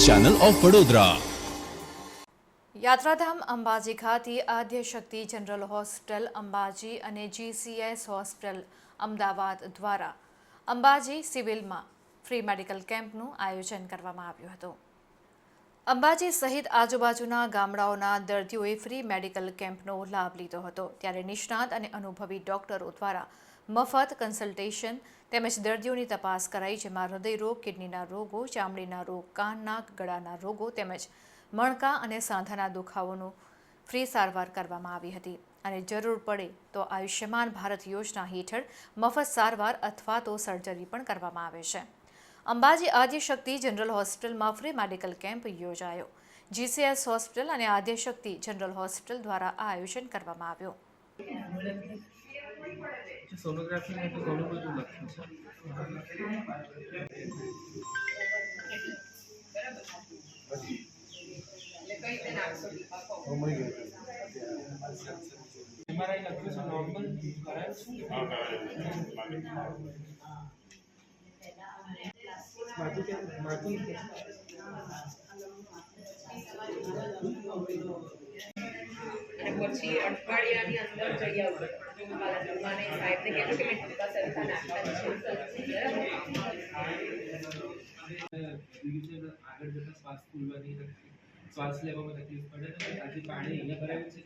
Channel of Vadodara. યાત્રાધામ અંબાજી ખાતે Adyashakti general hospital Ambaji અને GCS હોસ્પિટલ અમદાવાદ દ્વારા અંબાજી સિવિલમાં ફ્રી મેડિકલ કેમ્પનું આયોજન કરવામાં આવ્યું હતું। અંબાજી સહિત આજુબાજુના ગામડાઓના દર્દીઓએ ફ્રી મેડિકલ કેમ્પનો લાભ લીધો હતો। ત્યારે નિષ્ણાત અને અનુભવી ડોક્ટરો દ્વારા મફત કન્સલ્ટેશન તેમજ દર્દીઓની તપાસ કરાઈ, જેમાં હૃદયરોગ, કિડનીના રોગો, ચામડીના રોગ, કાન, નાક, ગળાના રોગો તેમજ મણકા અને સાંધાના દુખાવોનું ફ્રી સારવાર કરવામાં આવી હતી અને જરૂર પડે તો આયુષ્યમાન ભારત યોજના હેઠળ મફત સારવાર અથવા તો સર્જરી પણ કરવામાં આવે છે। અંબાજી આદ્યશક્તિ જનરલ હોસ્પિટલમાં ફ્રી મેડિકલ કેમ્પ યોજાયો। GCS હોસ્પિટલ અને આદ્યશક્તિ જનરલ હોસ્પિટલ દ્વારા આ આયોજન કરવામાં આવ્યું। સોનોગ્રાફી में तो ઘણું બધું લખ્યું છે। MRI લખ્યું છે, નોર્મલ કરાયું છે? માથું અને પછી અઠવાડિયાની અંદર જઈ આવજો મને સાહેબને કહેજો કે મેં ટૂંકા સરખા નાખતા છે। આગળ જતા શ્વાસ ફૂલવાની શ્વાસ લેવામાં તકલીફ પડે ને આજે પાણી અહીંયા ભરાયું છે।